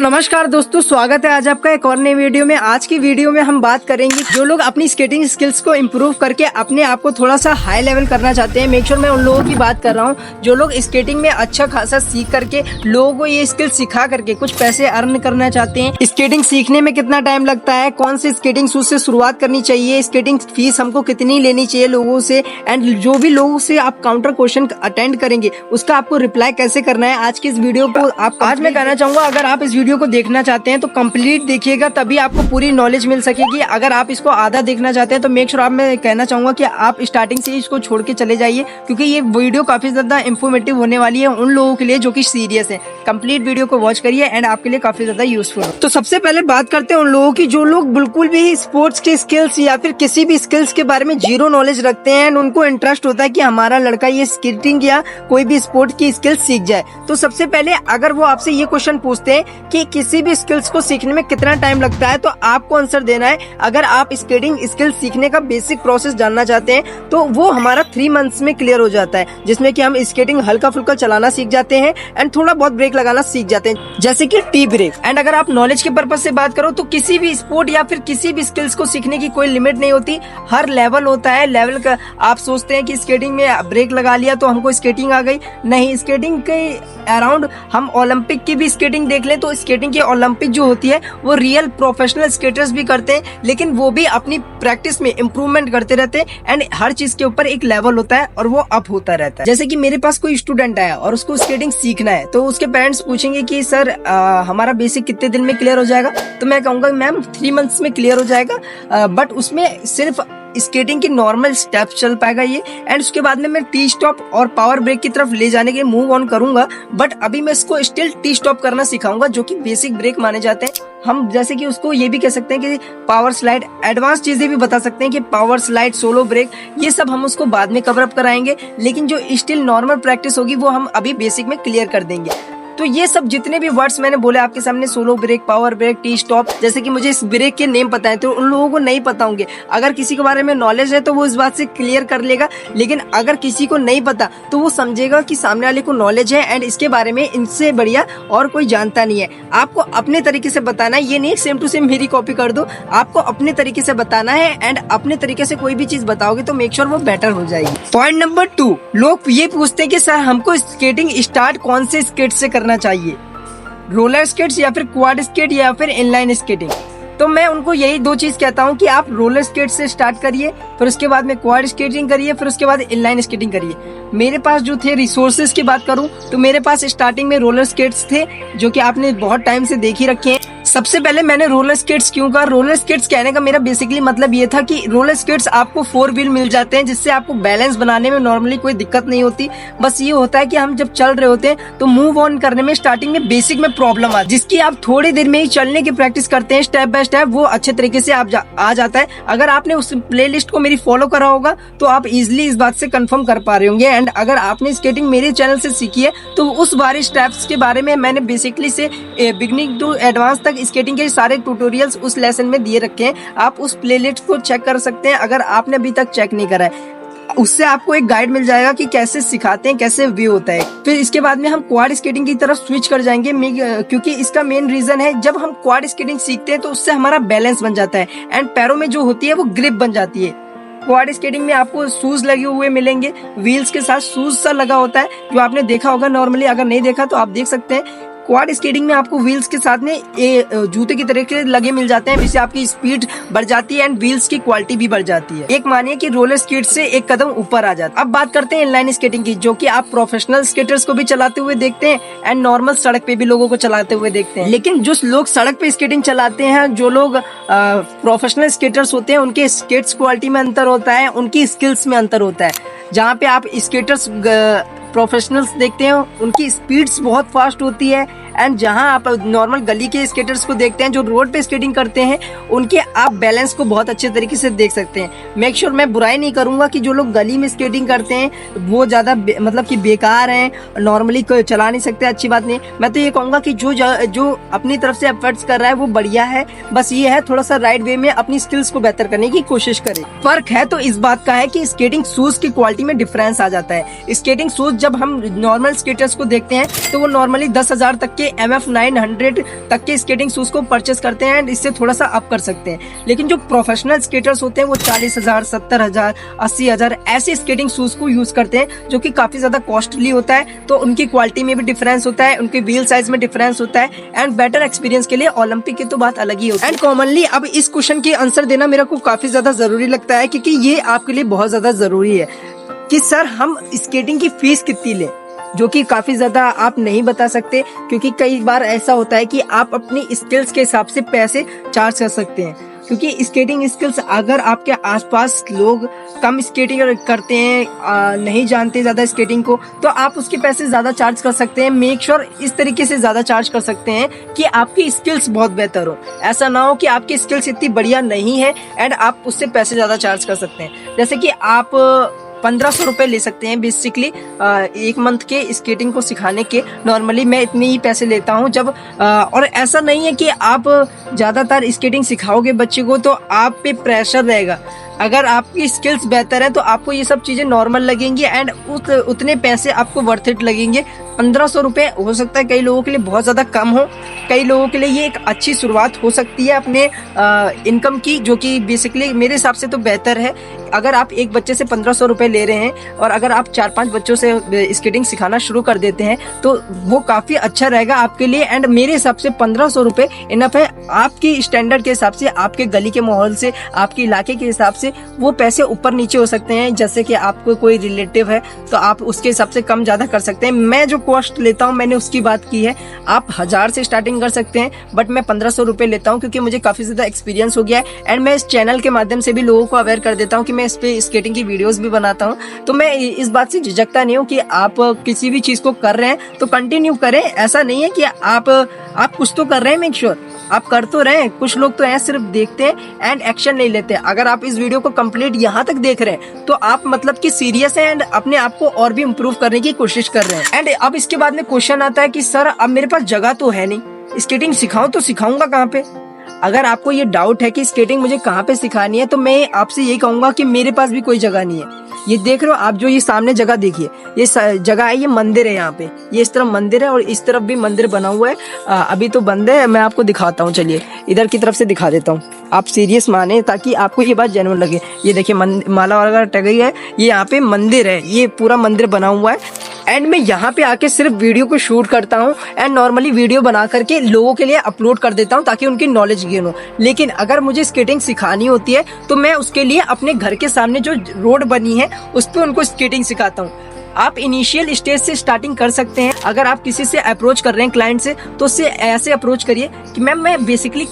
तो नमस्कार दोस्तों, स्वागत है आज आपका एक और नई वीडियो में। आज की वीडियो में हम बात करेंगे जो लोग अपनी स्केटिंग स्किल्स को इम्प्रूव करके अपने आप को थोड़ा सा हाई लेवल करना चाहते हैं। मेक श्योर मैं उन लोगों की बात कर रहा हूँ जो लोग स्केटिंग में अच्छा खासा सीख करके लोगों को ये स्किल सिखा करके कुछ पैसे अर्न करना चाहते हैं। स्केटिंग सीखने में कितना टाइम लगता है, कौन से स्केटिंग शूज से शुरुआत करनी चाहिए, स्केटिंग फीस हमको कितनी लेनी चाहिए लोगों से, एंड जो भी लोगों से आप काउंटर क्वेश्चन अटेंड करेंगे उसका आपको रिप्लाई कैसे करना है। आज की इस वीडियो को आज मैं कहना चाहूंगा, अगर आप इस वीडियो को देखना चाहते हैं तो कंप्लीट देखिएगा, तभी आपको पूरी नॉलेज मिल सकेगी। अगर आप इसको आधा देखना चाहते हैं तो मेक श्योर मैं कहना चाहूंगा कि आप स्टार्टिंग से ही इसको छोड़ के चले जाइए, क्योंकि ये वीडियो काफी ज्यादा इंफॉर्मेटिव होने वाली है उन लोगों के लिए जो कि सीरियस है। कंप्लीट वीडियो को वॉच करिए एंड आपके लिए काफी ज्यादा यूजफुल है। तो सबसे पहले बात करते हैं उन लोगों की जो लोग बिल्कुल भी स्पोर्ट्स के स्किल्स या फिर किसी भी स्किल्स के बारे में जीरो नॉलेज रखते हैं एंड उनको इंटरेस्ट होता है कि हमारा लड़का ये स्केटिंग या कोई भी स्पोर्ट की स्किल सीख जाए। तो सबसे पहले अगर वो आपसे ये क्वेश्चन पूछते हैं कि किसी भी स्किल्स को सीखने में कितना टाइम लगता है, तो आपको आंसर देना है अगर आप स्केटिंग स्किल सीखने का बेसिक प्रोसेस जानना चाहते हैं तो वो हमारा 3 मंथ्स में क्लियर हो जाता है, जिसमें कि हम स्केटिंग हल्का फुल्का चलाना सीख जाते हैं एंड थोड़ा बहुत ब्रेक लगाना सीख जाते हैं, जैसे कि टी ब्रेक। एंड अगर आप नॉलेज के पर्पज से बात करो तो किसी भी स्पोर्ट या फिर किसी भी स्किल्स को सीखने की कोई लिमिट नहीं होती, हर लेवल होता है। लेवल का आप सोचते हैं कि स्केटिंग में ब्रेक लगा लिया तो हमको स्केटिंग आ गई, नहीं, स्केटिंग के अराउंड हम ओलंपिक की भी स्केटिंग देख लें तो स्केटिंग की ओलंपिक जो होती है वो रियल प्रोफेशनल स्केटर्स भी करते हैं, लेकिन वो भी अपनी प्रैक्टिस में इम्प्रूवमेंट करते रहते हैं एंड हर चीज के ऊपर एक लेवल होता है और वो अप होता रहता है। जैसे कि मेरे पास कोई स्टूडेंट आया और उसको स्केटिंग सीखना है तो उसके पेरेंट्स पूछेंगे कि सर हमारा बेसिक कितने दिन में क्लियर हो जाएगा, तो मैं कहूंगा मैम 3 मंथ्स में क्लियर हो जाएगा, बट उसमें सिर्फ स्केटिंग की नॉर्मल स्टेप चल पाएगा ये, एंड उसके बाद में मैं टी स्टॉप और पावर ब्रेक की तरफ ले जाने के मूव ऑन करूंगा, बट अभी मैं इसको स्टिल टी स्टॉप करना सिखाऊंगा जो कि बेसिक ब्रेक माने जाते हैं। हम जैसे कि उसको ये भी कह सकते हैं कि पावर स्लाइड, एडवांस चीजें भी बता सकते हैं कि पावर स्लाइड, सोलो ब्रेक, ये सब हम उसको बाद में कवर अप कराएंगे, लेकिन जो स्टिल नॉर्मल प्रैक्टिस होगी वो हम अभी बेसिक में क्लियर कर देंगे। तो ये सब जितने भी वर्ड्स मैंने बोले आपके सामने, solo break, power break, T stop, जैसे कि मुझे इस ब्रेक के नेम पता है तो उन लोगों को नहीं पता होंगे। अगर किसी के बारे में नॉलेज है तो वो इस बात से क्लियर कर लेगा, लेकिन अगर किसी को नहीं पता तो वो समझेगा कि सामने वाले को नॉलेज है एंड इसके बारे में इनसे बढ़िया और कोई जानता नहीं है। आपको अपने तरीके से बताना है, ये नहीं सेम टू सेम मेरी कॉपी कर दो, आपको अपने तरीके से बताना है एंड अपने तरीके से कोई भी चीज बताओगे तो मेक श्योर वो बेटर हो जाएगी। पॉइंट नंबर 2, लोग ये पूछते हैं कि सर हमको स्केटिंग स्टार्ट कौन से स्केट से करना चाहिए, रोलर स्केट्स या फिर क्वाड स्केट या फिर इनलाइन स्केटिंग। तो मैं उनको यही 2 चीज कहता हूँ कि आप रोलर स्केट से स्टार्ट करिए, फिर उसके बाद में क्वाड स्केटिंग करिए, फिर उसके बाद इनलाइन स्केटिंग करिए। मेरे पास जो थे रिसोर्सेज की बात करूँ तो मेरे पास स्टार्टिंग में रोलर स्केट्स थे जो कि आपने बहुत टाइम से देख ही रखे हैं। सबसे पहले मैंने रोलर स्केट्स क्यों कहा, रोलर स्केट्स कहने का मेरा बेसिकली मतलब ये था कि रोलर स्केट्स आपको 4 व्हील मिल जाते हैं, जिससे आपको बैलेंस बनाने में नॉर्मली कोई दिक्कत नहीं होती। बस ये होता है कि हम जब चल रहे होते हैं तो मूव ऑन करने में स्टार्टिंग में बेसिक में प्रॉब्लम आती है, जिसकी आप थोड़ी देर में ही चलने की प्रैक्टिस करते हैं स्टेप बाय स्टेप, वो अच्छे तरीके से आ जाता है। अगर आपने उस प्लेलिस्ट को मेरी फॉलो करा होगा तो आप इजिली इस बात से कंफर्म कर पा रहे होंगे। एंड अगर आपने स्केटिंग मेरे चैनल से सीखी है तो उस बारे स्टेप्स के बारे में मैंने बेसिकली से बिगिनिंग टू एडवांस तक स्केटिंग के सारे ट्यूटोरियल्स उस लेसन में दिए रखे हैं। आप उस प्लेलिस्ट को चेक कर सकते हैं अगर आपने अभी तक चेक नहीं करा है, उससे आपको एक गाइड मिल जाएगा कि कैसे सिखाते हैं, कैसे व्यू होता है। फिर इसके बाद में हम क्वाड स्केटिंग की तरफ स्विच कर जाएंगे, क्योंकि इसका मेन रीजन है जब हम क्वाड स्केटिंग सीखते हैं तो उससे हमारा बैलेंस बन जाता है एंड पैरों में जो होती है वो ग्रिप बन जाती है। क्वाड स्केटिंग में आपको शूज लगे हुए मिलेंगे, व्हील्स के साथ शूज सा लगा होता है जो आपने देखा होगा नॉर्मली, अगर नहीं देखा तो आप देख सकते हैं। क्वाड स्केटिंग में आपको व्हील्स के साथ में जूते की तरह के लगे मिल जाते हैं, जिससे आपकी स्पीड बढ़ जाती है एंड व्हील्स की क्वालिटी भी बढ़ जाती है। एक मानिए कि रोलर स्केट से एक कदम ऊपर आ जाता है। अब बात करते हैं इनलाइन स्केटिंग की, जो कि आप प्रोफेशनल स्केटर्स को भी चलाते हुए देखते हैं एंड नॉर्मल सड़क पे भी लोगों को चलाते हुए देखते हैं। लेकिन जो लोग सड़क पे स्केटिंग चलाते हैं, जो लोग प्रोफेशनल स्केटर्स होते हैं, उनके स्केट्स क्वालिटी में अंतर होता है, उनकी स्किल्स में अंतर होता है। जहाँ पे आप स्केटर्स प्रोफेशनल्स देखते हैं उनकी स्पीड्स बहुत फास्ट होती है एंड जहां आप नॉर्मल गली के स्केटर्स को देखते हैं जो रोड पे स्केटिंग करते हैं, उनके आप बैलेंस को बहुत अच्छे तरीके से देख सकते हैं। मेक श्योर मैं बुराई नहीं करूंगा कि जो लोग गली में स्केटिंग करते हैं वो ज्यादा मतलब कि बेकार हैं, नॉर्मली कोई चला नहीं सकते, अच्छी बात नहीं। मैं तो ये कहूंगा कि जो अपनी तरफ से एफर्ट्स कर रहा है वो बढ़िया है, बस ये है थोड़ा सा राइट वे में अपनी स्किल्स को बेहतर करने की कोशिश करे। फर्क है तो इस बात का है कि स्केटिंग शूज की क्वालिटी में डिफरेंस आ जाता है। स्केटिंग शूज जब हम नॉर्मल स्केटर्स को देखते हैं तो वो नॉर्मली 10,000 तक के MF 900 तक के स्केटिंग शूज को परचेस करते हैं एंड इससे थोड़ा सा अप कर सकते हैं। लेकिन जो प्रोफेशनल स्केटर्स होते हैं वो 40,000, 70,000, 80,000 ऐसे स्केटिंग शूज को यूज करते हैं जो कि काफी ज्यादा कॉस्टली होता है। तो उनकी क्वालिटी में भी डिफरेंस होता है, उनके व्हील साइज में डिफरेंस होता है एंड बेटर एक्सपीरियंस के लिए ओलंपिक की तो बात अलग ही होती है। एंड कॉमनली अब इस क्वेश्चन के आंसर देना मेरे को काफी ज्यादा जरूरी लगता है, क्योंकि ये आपके लिए बहुत ज्यादा जरूरी है कि सर हम स्केटिंग की फीस कितनी लें, जो कि काफी ज्यादा आप नहीं बता सकते, क्योंकि कई बार ऐसा होता है कि आप अपनी स्किल्स के हिसाब से पैसे चार्ज कर सकते हैं। क्योंकि स्केटिंग स्किल्स अगर आपके आसपास लोग कम स्केटिंग करते हैं, नहीं जानते ज्यादा स्केटिंग को, तो आप उसके पैसे ज्यादा चार्ज कर सकते हैं। मेक श्योर इस तरीके से ज्यादा चार्ज कर सकते हैं कि आपकी स्किल्स बहुत बेहतर हो। ऐसा ना हो कि आपकी स्किल्स इतनी बढ़िया नहीं है एंड आप उससे पैसे ज्यादा चार्ज कर सकते हैं। जैसे कि आप 1500 रुपए ले सकते हैं बेसिकली एक मंथ के स्केटिंग को सिखाने के। नॉर्मली मैं इतने ही पैसे लेता हूं जब और ऐसा नहीं है कि आप ज़्यादातर स्केटिंग सिखाओगे बच्चे को तो आप पे प्रेशर रहेगा। अगर आपकी स्किल्स बेहतर है तो आपको ये सब चीज़ें नॉर्मल लगेंगी एंड उतने पैसे आपको वर्थ इट लगेंगे। 1500 रुपये हो सकता है कई लोगों के लिए बहुत ज़्यादा कम हो, कई लोगों के लिए ये एक अच्छी शुरुआत हो सकती है अपने इनकम की, जो कि बेसिकली मेरे हिसाब से तो बेहतर है। अगर आप एक बच्चे से 1500 रुपये ले रहे हैं और अगर आप 4-5 बच्चों से स्केटिंग सिखाना शुरू कर देते हैं तो वो काफ़ी अच्छा रहेगा आपके लिए। एंड मेरे हिसाब से 1500 रुपये इनफ है। आपकी स्टैंडर्ड के हिसाब से, आपके गली के माहौल से, आपके इलाके के हिसाब से वो पैसे ऊपर नीचे हो सकते हैं। जैसे कि आपको कोई रिलेटिव है तो आप उसके हिसाब से कम ज़्यादा कर सकते हैं। मैं जो कॉस्ट लेता हूँ मैंने उसकी बात की है। आप 1000 से स्टार्टिंग कर सकते हैं, बट मैं 1500 रुपये लेता हूँ क्योंकि मुझे काफ़ी ज़्यादा एक्सपीरियंस हो गया है एंड मैं इस चैनल के माध्यम से भी लोगों को अवेयर कर देता हूँ कि मैं इस पे स्केटिंग की वीडियोस भी बनाता हूँ। तो मैं इस बात से झिझकता नहीं हूँ कि आप किसी भी चीज़ को कर रहे हैं तो कंटिन्यू करें। ऐसा नहीं है कि आप कुछ तो कर रहे हैं, मेक श्योर आप कर तो रहे हैं। कुछ लोग तो ऐसे सिर्फ देखते हैं एंड एक्शन नहीं लेते। अगर आप इस वीडियो को कंप्लीट यहाँ तक देख रहे हैं तो आप मतलब कि सीरियस हैं एंड अपने आप को और भी इम्प्रूव करने की कोशिश कर रहे हैं। एंड अब इसके बाद में क्वेश्चन आता है कि सर अब मेरे पास जगह तो है नहीं, स्केटिंग सिखाऊं तो सिखाऊंगा कहाँ पे। अगर आपको ये डाउट है कि स्केटिंग मुझे कहाँ पे सिखानी है तो मैं आपसे ये कहूंगा कि मेरे पास भी कोई जगह नहीं है। ये देख रहे हो आप, जो ये सामने जगह देखिए, ये जगह है, ये मंदिर है। यहाँ पे ये इस तरफ मंदिर है और इस तरफ भी मंदिर बना हुआ है। अभी तो बंद है, मैं आपको दिखाता हूँ। चलिए इधर की तरफ से दिखा देता हूँ, आप सीरियस माने ताकि आपको ये बात जेन्युइन लगे। ये देखिए माला वगैरह टंगी है, ये यहाँ पे मंदिर है, ये पूरा मंदिर बना हुआ है। एंड मैं यहाँ पे आके सिर्फ वीडियो को शूट करता हूँ एंड नॉर्मली वीडियो बना करके लोगों के लिए अपलोड कर देता हूँ ताकि उनकी नॉलेज गेन हो। लेकिन अगर मुझे स्केटिंग सिखानी होती है तो मैं उसके लिए अपने घर के सामने जो रोड बनी है उस पर उनको स्केटिंग सिखाता हूँ। आप इनिशियल स्टेज से स्टार्टिंग कर सकते हैं। अगर आप किसी से अप्रोच कर रहे हैं क्लाइंट से तो उससे ऐसे अप्रोच करिए कि मैम मैं बेसिकली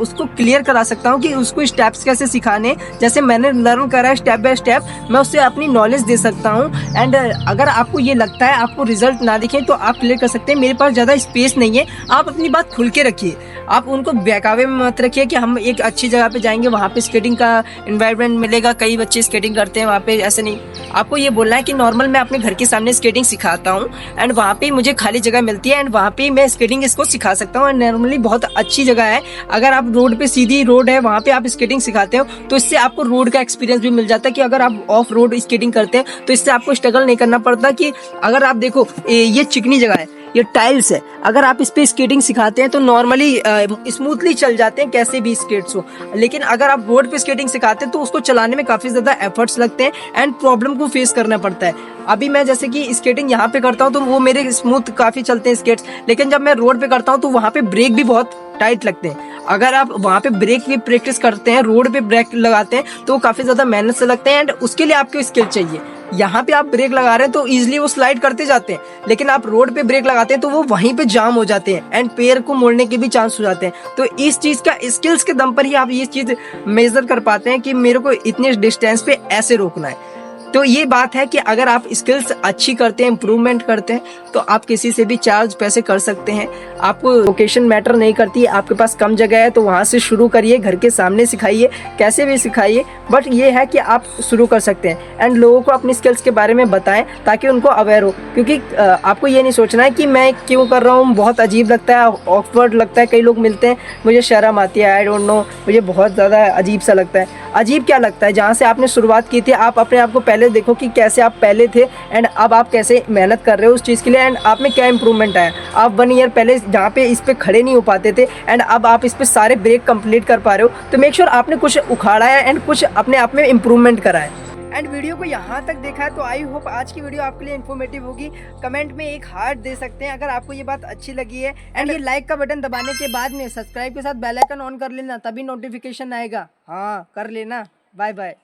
उसको क्लियर करा सकता हूं कि उसको स्टेप्स कैसे सिखाने, जैसे मैंने लर्न करा है स्टेप बाय स्टेप, मैं उससे अपनी नॉलेज दे सकता हूं। एंड अगर आपको ये लगता है आपको रिजल्ट ना दिखे तो आप क्लियर कर सकते हैं। मेरे पास ज़्यादा स्पेस नहीं है, आप अपनी बात खुल के रखिए। आप उनको बहकावे में मत रखिए कि हम एक अच्छी जगह पे जाएंगे वहाँ पे स्केटिंग का एनवायरनमेंट मिलेगा, कई बच्चे स्केटिंग करते हैं वहाँ पे। ऐसे नहीं, आपको ये बोलना है कि नॉर्मल मैं अपने घर के सामने स्केटिंग सिखाता हूँ एंड वहाँ पे मुझे खाली जगह मिलती है एंड वहाँ पे मैं स्केटिंग इसको सिखा सकता हूँ। एंड नॉर्मली बहुत अच्छी जगह है। अगर आप रोड पे, सीधी रोड है, वहाँ पे आप स्केटिंग सिखाते हो तो इससे आपको रोड का एक्सपीरियंस भी मिल जाता है कि अगर आप ऑफ रोड स्केटिंग करते हैं तो इससे आपको स्ट्रगल नहीं करना पड़ता। कि अगर आप देखो ये चिकनी जगह है, ये टाइल्स है, अगर आप इस पे स्केटिंग सिखाते हैं तो नॉर्मली स्मूथली चल जाते हैं कैसे भी स्केट्स हो। लेकिन अगर आप रोड पे स्केटिंग सिखाते हैं तो उसको चलाने में काफ़ी ज़्यादा एफर्ट्स लगते हैं एंड प्रॉब्लम को फेस करना पड़ता है। अभी मैं जैसे कि स्केटिंग यहाँ पे करता हूँ तो वो मेरे स्मूथ काफ़ी चलते हैं स्केट्स, लेकिन जब मैं रोड पे करता हूँ तो वहाँ पे ब्रेक भी बहुत टाइट लगते हैं। अगर आप वहाँ पे ब्रेक की प्रैक्टिस करते हैं, रोड पे ब्रेक लगाते हैं तो काफ़ी ज़्यादा मेहनत से लगते हैं एंड उसके लिए आपको स्किल चाहिए। यहाँ पे आप ब्रेक लगा रहे हैं तो इजीली वो स्लाइड करते जाते हैं, लेकिन आप रोड पे ब्रेक लगाते हैं तो वो वहीं पे जाम हो जाते हैं एंड पैर को मोड़ने के भी चांस हो जाते हैं। तो इस चीज़ का स्किल्स के दम पर ही आप ये चीज़ मेजर कर पाते हैं कि मेरे को इतने डिस्टेंस पे ऐसे रोकना है। तो ये बात है कि अगर आप स्किल्स अच्छी करते हैं, इम्प्रूवमेंट करते हैं तो आप किसी से भी चार्ज पैसे कर सकते हैं। आपको लोकेशन मैटर नहीं करती, आपके पास कम जगह है तो वहाँ से शुरू करिए, घर के सामने सिखाइए, कैसे भी सिखाइए, बट ये है कि आप शुरू कर सकते हैं एंड लोगों को अपनी स्किल्स के बारे में बताएं ताकि उनको अवेयर हो। क्योंकि आपको ये नहीं सोचना है कि मैं क्यों कर रहा हूँ, बहुत अजीब लगता है, ऑकवर्ड लगता है। कई लोग मिलते हैं, मुझे शर्म आती है, आई डोंट नो, मुझे बहुत ज़्यादा अजीब सा लगता है। अजीब क्या लगता है, जहाँ से आपने शुरुआत की थी आप अपने आप को पहले पहले देखो कि कैसे आप पहले थे एंड अब आप कैसे मेहनत कर रहे हो उस चीज़ के लिए एंड आप में क्या इंप्रूवमेंट आया। आप 1 ईयर पहले जहाँ पे इस पे खड़े नहीं हो पाते थे एंड अब आप इस पे सारे ब्रेक कंप्लीट कर पा रहे हो, तो मेक श्योर आपने कुछ उखाड़ा है एंड कुछ अपने आप में इंप्रूवमेंट करा है। एंड वीडियो को यहाँ तक देखा है तो आई होप आज की वीडियो आपके लिए इन्फॉर्मेटिव होगी। कमेंट में एक हार्ट दे सकते हैं अगर आपको ये बात अच्छी लगी है एंड ये लाइक का बटन दबाने के बाद में सब्सक्राइब के साथ बेल आइकन ऑन कर लेना, तभी नोटिफिकेशन आएगा। हाँ कर लेना। Bye bye.